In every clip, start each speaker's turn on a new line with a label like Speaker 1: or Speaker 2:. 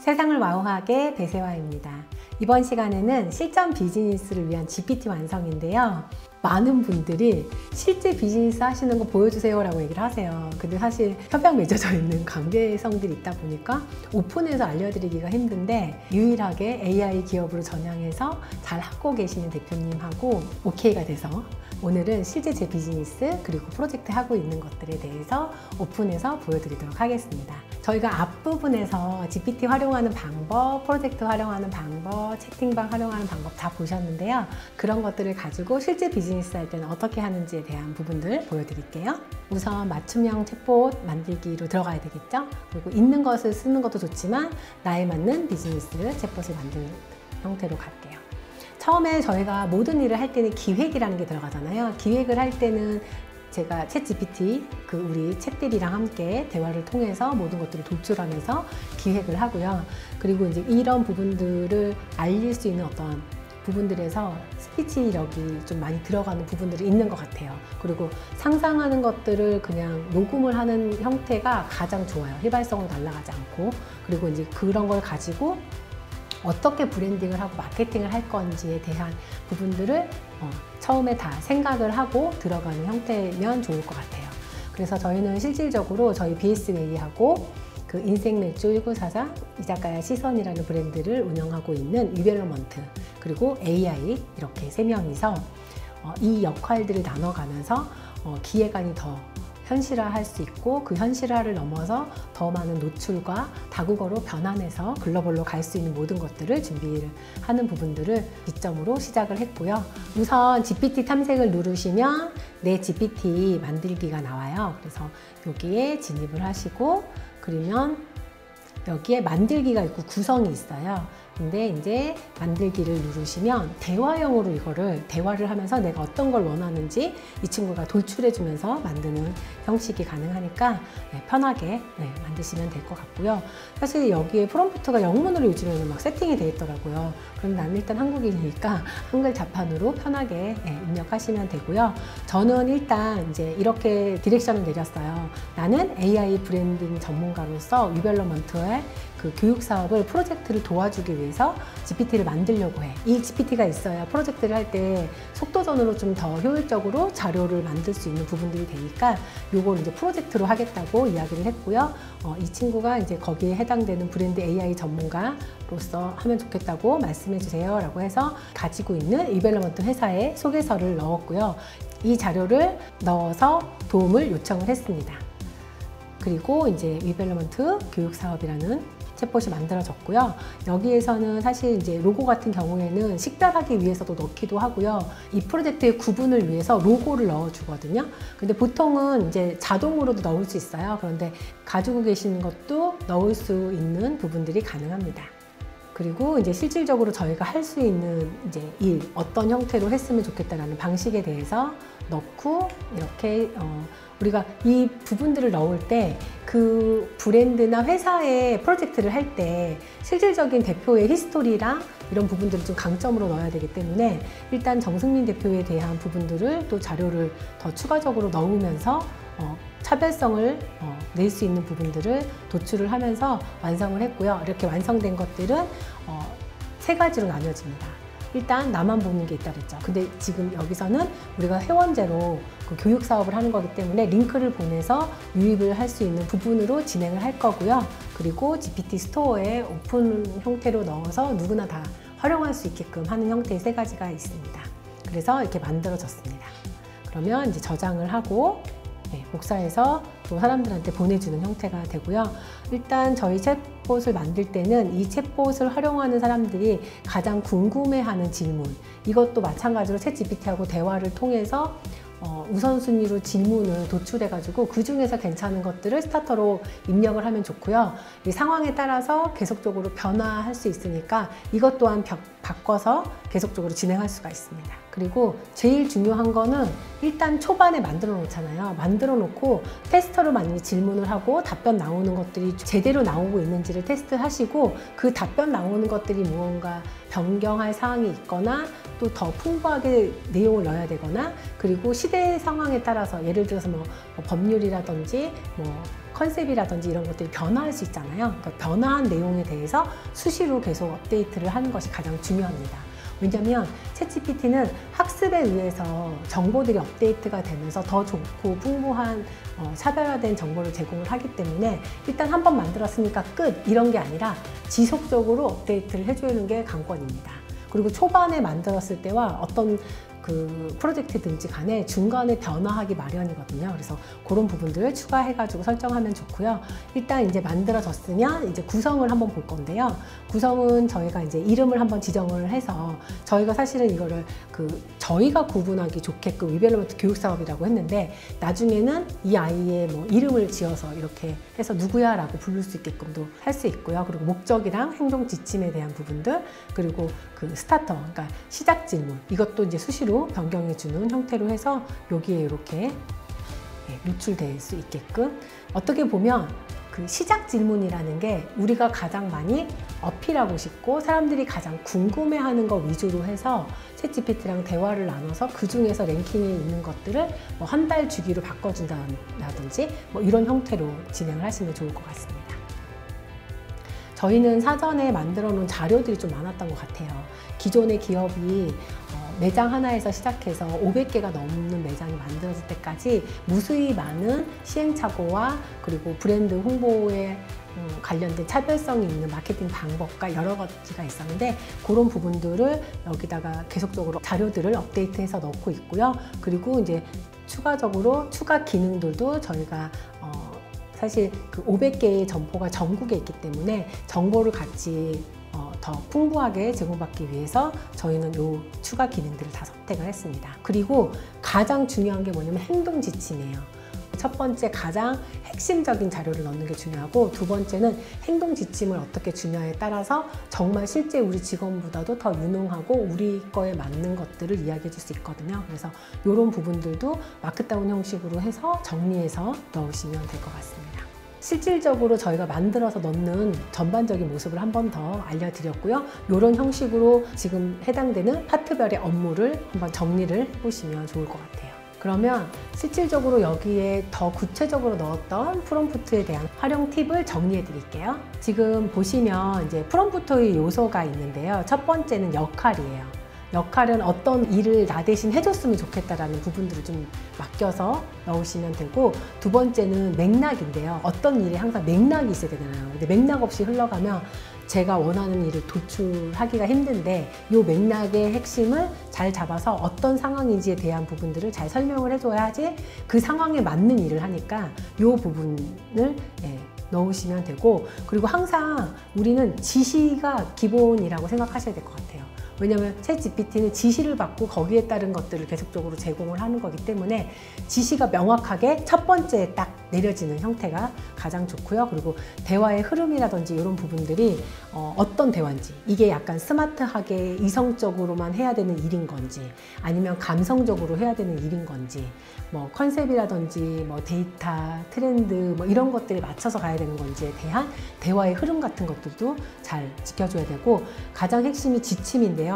Speaker 1: 세상을 와우하게 배세화입니다. 이번 시간에는 실전 비즈니스를 위한 GPT 완성인데요. 많은 분들이 실제 비즈니스 하시는 거 보여주세요 라고 얘기를 하세요. 근데 사실 협약 맺어져 있는 관계성들이 있다 보니까 오픈해서 알려드리기가 힘든데, 유일하게 AI 기업으로 전향해서 잘 하고 계시는 대표님하고 오케이가 돼서 오늘은 실제 제 비즈니스 그리고 프로젝트 하고 있는 것들에 대해서 오픈해서 보여드리도록 하겠습니다. 저희가 앞부분에서 GPT 활용하는 방법, 프로젝트 활용하는 방법, 채팅방 활용하는 방법 다 보셨는데요. 그런 것들을 가지고 실제 비즈니스 할 때는 어떻게 하는지에 대한 부분들 보여드릴게요. 우선 맞춤형 챗봇 만들기로 들어가야 되겠죠. 그리고 있는 것을 쓰는 것도 좋지만 나에 맞는 비즈니스 챗봇을 만드는 형태로 갈게요. 처음에 저희가 모든 일을 할 때는 기획이라는 게 들어가잖아요. 기획을 할 때는 제가 챗 GPT, 우리 챗들이랑 함께 대화를 통해서 모든 것들을 도출하면서 기획을 하고요. 그리고 이제 이런 부분들을 알릴 수 있는 어떤 부분들에서 스피치력이 좀 많이 들어가는 부분들이 있는 것 같아요. 그리고 상상하는 것들을 그냥 녹음을 하는 형태가 가장 좋아요. 휘발성으로 날아가지 않고. 그리고 이제 그런 걸 가지고 어떻게 브랜딩을 하고 마케팅을 할 건지에 대한 부분들을 처음에 다 생각을 하고 들어가는 형태면 좋을 것 같아요. 그래서 저희는 실질적으로 저희 BS웨이하고 그 인생맥주 1944 이자카야 시선이라는 브랜드를 운영하고 있는 위벨로먼트, 그리고 AI 이렇게 세 명이서 이 역할들을 나눠가면서 기획안이 더 현실화할 수 있고, 그 현실화를 넘어서 더 많은 노출과 다국어로 변환해서 글로벌로 갈 수 있는 모든 것들을 준비를 하는 부분들을 기점으로 시작을 했고요. 우선 GPT 탐색을 누르시면 내 GPT 만들기가 나와요. 그래서 여기에 진입을 하시고, 그러면 여기에 만들기가 있고 구성이 있어요. 근데 이제 만들기를 누르시면 대화형으로 이거를 대화를 하면서 내가 어떤 걸 원하는지 이 친구가 도출해 주면서 만드는 형식이 가능하니까 편하게 만드시면 될 것 같고요. 사실 여기에 프롬프트가 영문으로 요즘에는 막 세팅이 되어 있더라고요. 그럼 나는 일단 한국인이니까 한글 자판으로 편하게 입력하시면 되고요. 저는 일단 이제 이렇게 디렉션을 내렸어요. 나는 AI 브랜딩 전문가로서 위벨로먼트의 그 교육 사업을 프로젝트를 도와주기 위해서 GPT를 만들려고 해. 이 GPT가 있어야 프로젝트를 할 때 속도전으로 좀 더 효율적으로 자료를 만들 수 있는 부분들이 되니까 요걸 이제 프로젝트로 하겠다고 이야기를 했고요. 이 친구가 이제 거기에 해당되는 브랜드 AI 전문가로서 하면 좋겠다고 말씀해 주세요 라고 해서 가지고 있는 위벨로먼트 회사의 소개서를 넣었고요. 이 자료를 넣어서 도움을 요청을 했습니다. 그리고 이제 위벨로먼트 교육 사업이라는 챗봇이 만들어졌고요. 여기에서는 사실 이제 로고 같은 경우에는 식별하기 위해서도 넣기도 하고요. 이 프로젝트의 구분을 위해서 로고를 넣어주거든요. 근데 보통은 이제 자동으로도 넣을 수 있어요. 그런데 가지고 계시는 것도 넣을 수 있는 부분들이 가능합니다. 그리고 이제 실질적으로 저희가 할 수 있는 이제 일, 어떤 형태로 했으면 좋겠다라는 방식에 대해서 넣고, 이렇게 우리가 이 부분들을 넣을 때 그 브랜드나 회사의 프로젝트를 할 때 실질적인 대표의 히스토리랑 이런 부분들을 좀 강점으로 넣어야 되기 때문에 일단 정승민 대표에 대한 부분들을 또 자료를 더 추가적으로 넣으면서 차별성을 낼 수 있는 부분들을 도출을 하면서 완성을 했고요. 이렇게 완성된 것들은 세 가지로 나뉘어집니다. 일단 나만 보는 게 있다 그랬죠. 근데 지금 여기서는 우리가 회원제로 그 교육 사업을 하는 거기 때문에 링크를 보내서 유입을 할 수 있는 부분으로 진행을 할 거고요. 그리고 GPT 스토어에 오픈 형태로 넣어서 누구나 다 활용할 수 있게끔 하는 형태의 세 가지가 있습니다. 그래서 이렇게 만들어졌습니다. 그러면 이제 저장을 하고 복사해서 또 사람들한테 보내주는 형태가 되고요. 일단 저희 챗봇을 만들 때는 이 챗봇을 활용하는 사람들이 가장 궁금해하는 질문, 이것도 마찬가지로 챗 GPT하고 대화를 통해서 우선순위로 질문을 도출해가지고 그 중에서 괜찮은 것들을 스타터로 입력을 하면 좋고요. 이 상황에 따라서 계속적으로 변화할 수 있으니까 이것 또한 바꿔서 계속적으로 진행할 수가 있습니다. 그리고 제일 중요한 거는 일단 초반에 만들어 놓잖아요. 만들어 놓고 테스터로 만약에 질문을 하고 답변 나오는 것들이 제대로 나오고 있는지를 테스트하시고, 그 답변 나오는 것들이 무언가 변경할 사항이 있거나 또 더 풍부하게 내용을 넣어야 되거나, 그리고 시대 상황에 따라서 예를 들어서 뭐 법률이라든지 뭐 컨셉이라든지 이런 것들이 변화할 수 있잖아요. 그러니까 변화한 내용에 대해서 수시로 계속 업데이트를 하는 것이 가장 중요합니다. 왜냐하면 챗GPT는 학습에 의해서 정보들이 업데이트가 되면서 더 좋고 풍부한 차별화된 정보를 제공을 하기 때문에 일단 한번 만들었으니까 끝 이런 게 아니라 지속적으로 업데이트를 해주는 게 관건입니다. 그리고 초반에 만들었을 때와 어떤 그 프로젝트든지 간에 중간에 변화하기 마련이거든요. 그래서 그런 부분들을 추가해가지고 설정하면 좋고요. 일단 이제 만들어졌으면 이제 구성을 한번 볼 건데요. 구성은 저희가 이제 이름을 한번 지정을 해서 저희가 사실은 이거를 저희가 구분하기 좋게끔 리벨로먼트 교육 사업이라고 했는데 나중에는 이 아이의 뭐 이름을 지어서 이렇게 해서 누구야 라고 부를 수 있게끔도 할 수 있고요. 그리고 목적이랑 행동 지침에 대한 부분들 그리고 그 스타터 그러니까 시작 질문 이것도 이제 수시로 변경해 주는 형태로 해서 여기에 이렇게 노출될 수 있게끔 어떻게 보면 그 시작 질문이라는 게 우리가 가장 많이 어필하고 싶고 사람들이 가장 궁금해하는 거 위주로 해서 챗GPT랑 대화를 나눠서 그 중에서 랭킹에 있는 것들을 뭐 한 달 주기로 바꿔준다든지 뭐 이런 형태로 진행을 하시면 좋을 것 같습니다. 저희는 사전에 만들어 놓은 자료들이 좀 많았던 것 같아요. 기존의 기업이 매장 하나에서 시작해서 500개가 넘는 매장이 만들어질 때까지 무수히 많은 시행착오와 그리고 브랜드 홍보에 관련된 차별성이 있는 마케팅 방법과 여러 가지가 있었는데 그런 부분들을 여기다가 계속적으로 자료들을 업데이트해서 넣고 있고요. 그리고 이제 추가적으로 추가 기능들도 저희가 사실 그 500개의 점포가 전국에 있기 때문에 정보를 같이 더 풍부하게 제공받기 위해서 저희는 요 추가 기능들을 다 선택을 했습니다. 그리고 가장 중요한 게 뭐냐면 행동 지침이에요. 첫 번째 가장 핵심적인 자료를 넣는 게 중요하고 두 번째는 행동 지침을 어떻게 주냐에 따라서 정말 실제 우리 직원보다도 더 유능하고 우리 거에 맞는 것들을 이야기해 줄 수 있거든요. 그래서 이런 부분들도 마크다운 형식으로 해서 정리해서 넣으시면 될 것 같습니다. 실질적으로 저희가 만들어서 넣는 전반적인 모습을 한 번 더 알려드렸고요. 이런 형식으로 지금 해당되는 파트별의 업무를 한번 정리를 해보시면 좋을 것 같아요. 그러면 실질적으로 여기에 더 구체적으로 넣었던 프롬프트에 대한 활용 팁을 정리해 드릴게요. 지금 보시면 이제 프롬프트의 요소가 있는데요. 첫 번째는 역할이에요. 역할은 어떤 일을 나 대신 해줬으면 좋겠다라는 부분들을 좀 맡겨서 넣으시면 되고 두 번째는 맥락인데요. 어떤 일에 항상 맥락이 있어야 되잖아요. 근데 맥락 없이 흘러가면 제가 원하는 일을 도출하기가 힘든데 이 맥락의 핵심을 잘 잡아서 어떤 상황인지에 대한 부분들을 잘 설명을 해줘야지 그 상황에 맞는 일을 하니까 이 부분을 넣으시면 되고 그리고 항상 우리는 지시가 기본이라고 생각하셔야 될 것 같아요. 왜냐하면 챗GPT는 지시를 받고 거기에 따른 것들을 계속적으로 제공을 하는 거기 때문에 지시가 명확하게 첫 번째에 딱 내려지는 형태가 가장 좋고요. 그리고 대화의 흐름이라든지 이런 부분들이 어떤 대화인지 이게 약간 스마트하게 이성적으로만 해야 되는 일인 건지 아니면 감성적으로 해야 되는 일인 건지 뭐 컨셉이라든지 뭐 데이터, 트렌드 뭐 이런 것들에 맞춰서 가야 되는 건지에 대한 대화의 흐름 같은 것들도 잘 지켜줘야 되고 가장 핵심이 지침인데요.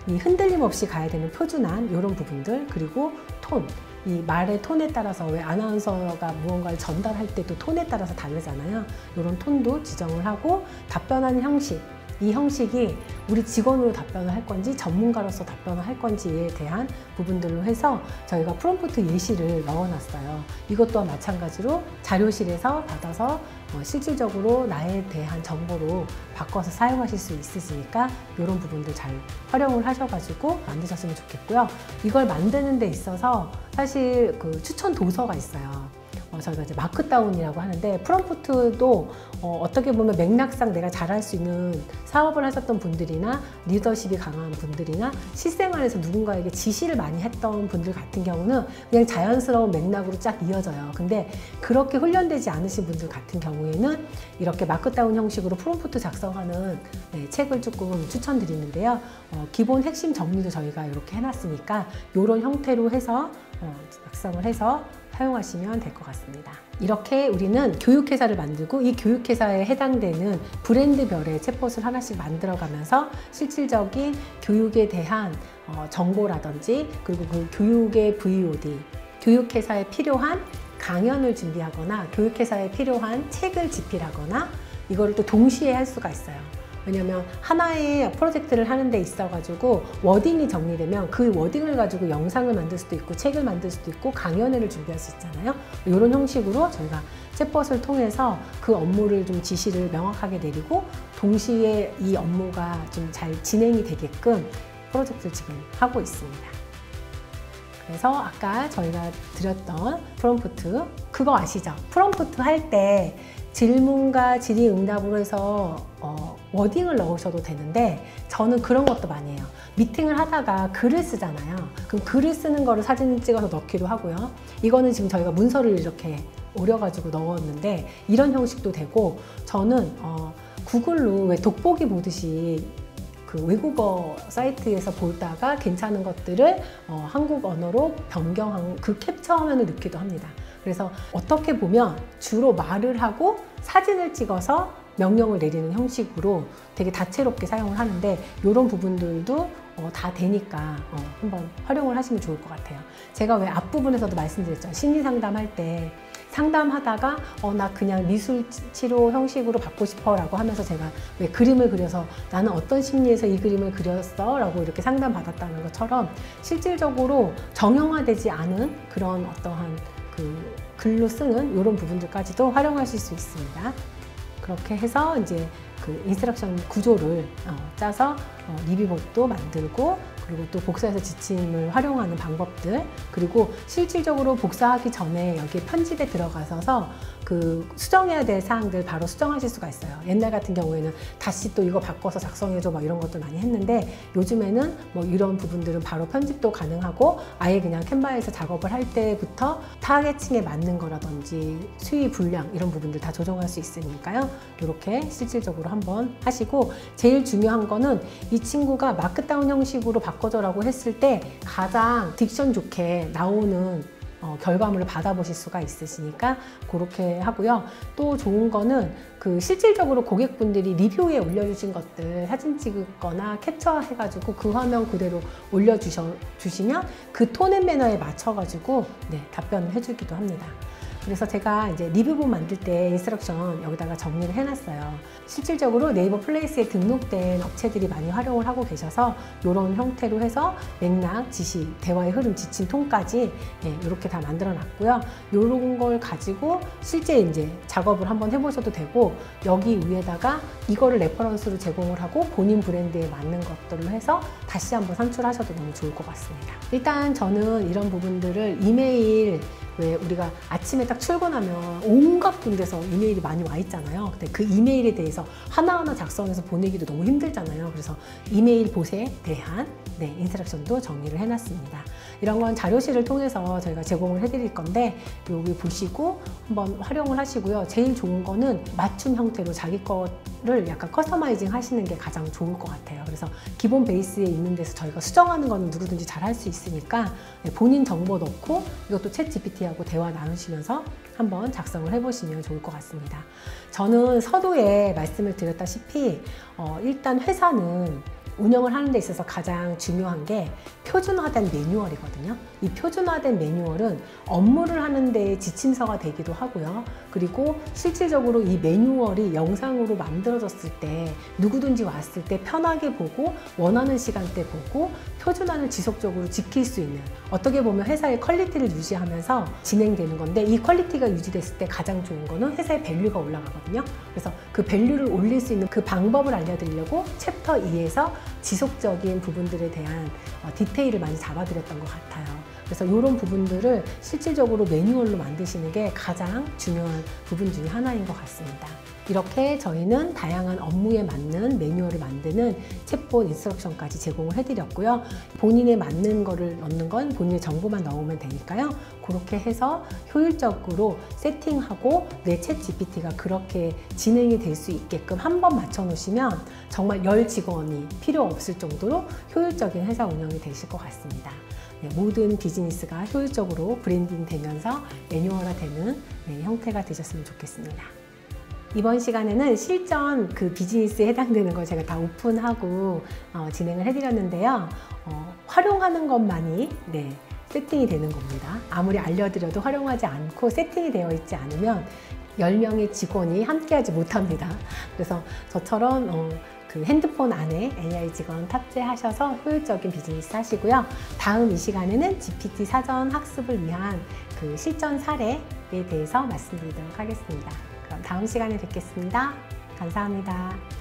Speaker 1: 이 흔들림 없이 가야 되는 표준안 이런 부분들 그리고 톤 이 말의 톤에 따라서 왜 아나운서가 무언가를 전달할 때도 톤에 따라서 다르잖아요. 이런 톤도 지정을 하고 답변하는 형식 이 형식이 우리 직원으로 답변을 할 건지 전문가로서 답변을 할 건지에 대한 부분들로 해서 저희가 프롬프트 예시를 넣어놨어요. 이것 또한 마찬가지로 자료실에서 받아서 실질적으로 나에 대한 정보로 바꿔서 사용하실 수 있으시니까 이런 부분들 잘 활용을 하셔가지고 만드셨으면 좋겠고요. 이걸 만드는 데 있어서 사실 그 추천 도서가 있어요. 저희가 이제 마크다운이라고 하는데 프롬프트도 어떻게 보면 맥락상 내가 잘할 수 있는 사업을 하셨던 분들이나 리더십이 강한 분들이나 실생활에서 누군가에게 지시를 많이 했던 분들 같은 경우는 그냥 자연스러운 맥락으로 쫙 이어져요. 근데 그렇게 훈련되지 않으신 분들 같은 경우에는 이렇게 마크다운 형식으로 프롬프트 작성하는 책을 조금 추천드리는데요. 기본 핵심 정리도 저희가 이렇게 해놨으니까 이런 형태로 해서 작성을 해서 사용하시면 될 것 같습니다. 이렇게 우리는 교육회사를 만들고 이 교육회사에 해당되는 브랜드별의 챗봇을 하나씩 만들어가면서 실질적인 교육에 대한 정보라든지 그리고 그 교육의 VOD, 교육회사에 필요한 강연을 준비하거나 교육회사에 필요한 책을 집필하거나 이거를 또 동시에 할 수가 있어요. 왜냐면 하나의 프로젝트를 하는 데 있어 가지고 워딩이 정리되면 그 워딩을 가지고 영상을 만들 수도 있고 책을 만들 수도 있고 강연회를 준비할 수 있잖아요. 이런 형식으로 저희가 챗봇을 통해서 그 업무를 좀 지시를 명확하게 내리고 동시에 이 업무가 좀 잘 진행이 되게끔 프로젝트를 지금 하고 있습니다. 그래서 아까 저희가 드렸던 프롬프트, 그거 아시죠? 프롬프트 할 때 질문과 질의응답으로 해서 워딩을 넣으셔도 되는데 저는 그런 것도 많이 해요. 미팅을 하다가 글을 쓰잖아요. 그럼 글을 쓰는 거를 사진 찍어서 넣기도 하고요. 이거는 지금 저희가 문서를 이렇게 오려가지고 넣었는데 이런 형식도 되고, 저는 구글로 왜 돋보기 보듯이 그 외국어 사이트에서 보다가 괜찮은 것들을 한국 언어로 변경한 그 캡처 화면을 넣기도 합니다. 그래서 어떻게 보면 주로 말을 하고 사진을 찍어서 명령을 내리는 형식으로 되게 다채롭게 사용을 하는데, 이런 부분들도 다 되니까 한번 활용을 하시면 좋을 것 같아요. 제가 왜 앞부분에서도 말씀드렸죠. 심리 상담할 때 상담하다가 나 그냥 미술 치료 형식으로 받고 싶어 라고 하면서 제가 왜 그림을 그려서 나는 어떤 심리에서 이 그림을 그렸어 라고 이렇게 상담 받았다는 것처럼 실질적으로 정형화되지 않은 그런 어떠한 그 글로 쓰는 이런 부분들까지도 활용하실 수 있습니다. 그렇게 해서 이제 그 인스트럭션 구조를 짜서 리뷰봇도 만들고, 그리고 또 복사해서 지침을 활용하는 방법들, 그리고 실질적으로 복사하기 전에 여기 편집에 들어가서 그 수정해야 될 사항들 바로 수정하실 수가 있어요. 옛날 같은 경우에는 다시 또 이거 바꿔서 작성해줘 막 이런 것들 많이 했는데, 요즘에는 뭐 이런 부분들은 바로 편집도 가능하고 아예 그냥 캔바에서 작업을 할 때부터 타겟층에 맞는 거라든지 수위 분량 이런 부분들 다 조정할 수 있으니까요. 이렇게 실질적으로 한번 하시고, 제일 중요한 거는 이 친구가 마크다운 형식으로 바꿔줘라고 했을 때 가장 딕션 좋게 나오는 결과물을 받아보실 수가 있으시니까 그렇게 하고요. 또 좋은 거는 그 실질적으로 고객분들이 리뷰에 올려주신 것들 사진 찍거나 캡처해가지고 그 화면 그대로 올려주시면 그 톤 앤 매너에 맞춰가지고 답변을 해주기도 합니다. 그래서 제가 이제 리뷰본 만들 때 인스트럭션 여기다가 정리를 해놨어요. 실질적으로 네이버 플레이스에 등록된 업체들이 많이 활용을 하고 계셔서 이런 형태로 해서 맥락, 지시, 대화의 흐름, 지침, 톤까지 이렇게 다 만들어 놨고요. 이런 걸 가지고 실제 이제 작업을 한번 해보셔도 되고, 여기 위에다가 이거를 레퍼런스로 제공을 하고 본인 브랜드에 맞는 것들로 해서 다시 한번 산출하셔도 너무 좋을 것 같습니다. 일단 저는 이런 부분들을 이메일, 왜 우리가 아침에 딱 출근하면 온갖 군데서 이메일이 많이 와 있잖아요. 근데 그 이메일에 대해서 하나하나 작성해서 보내기도 너무 힘들잖아요. 그래서 이메일 봇에 대한 인스트럭션도 정리를 해놨습니다. 이런 건 자료실을 통해서 저희가 제공을 해드릴 건데 여기 보시고 한번 활용을 하시고요. 제일 좋은 거는 맞춤 형태로 자기 거를 약간 커스터마이징 하시는 게 가장 좋을 것 같아요. 그래서 기본 베이스에 있는 데서 저희가 수정하는 거는 누구든지 잘 할 수 있으니까 본인 정보 넣고 이것도 챗 GPT하고 대화 나누시면서 한번 작성을 해보시면 좋을 것 같습니다. 저는 서두에 말씀을 드렸다시피 일단 회사는 운영을 하는 데 있어서 가장 중요한 게 표준화된 매뉴얼이거든요. 이 표준화된 매뉴얼은 업무를 하는 데 지침서가 되기도 하고요. 그리고 실질적으로 이 매뉴얼이 영상으로 만들어졌을 때 누구든지 왔을 때 편하게 보고 원하는 시간대 보고 표준화를 지속적으로 지킬 수 있는, 어떻게 보면 회사의 퀄리티를 유지하면서 진행되는 건데, 이 퀄리티가 유지됐을 때 가장 좋은 거는 회사의 밸류가 올라가거든요. 그래서 그 밸류를 올릴 수 있는 그 방법을 알려드리려고 챕터 2에서 지속적인 부분들에 대한 디테일을 많이 잡아드렸던 것 같아요. 그래서 이런 부분들을 실질적으로 매뉴얼로 만드시는 게 가장 중요한 부분 중에 하나인 것 같습니다. 이렇게 저희는 다양한 업무에 맞는 매뉴얼을 만드는 챗봇 인스트럭션까지 제공을 해드렸고요. 본인에 맞는 거를 넣는 건 본인의 정보만 넣으면 되니까요. 그렇게 해서 효율적으로 세팅하고 내 챗 GPT가 그렇게 진행이 될 수 있게끔 한번 맞춰 놓으시면 정말 10직원이 필요 없을 정도로 효율적인 회사 운영이 되실 것 같습니다. 모든 비즈니스가 효율적으로 브랜딩 되면서 매뉴얼화되는 형태가 되셨으면 좋겠습니다. 이번 시간에는 실전 그 비즈니스에 해당되는 걸 제가 다 오픈하고 진행을 해드렸는데요. 활용하는 것만이 세팅이 되는 겁니다. 아무리 알려드려도 활용하지 않고 세팅이 되어 있지 않으면 10명의 직원이 함께하지 못합니다. 그래서 저처럼 그 핸드폰 안에 AI 직원 탑재하셔서 효율적인 비즈니스 하시고요. 다음 이 시간에는 GPT 사전 학습을 위한 그 실전 사례에 대해서 말씀드리도록 하겠습니다. 그럼 다음 시간에 뵙겠습니다. 감사합니다.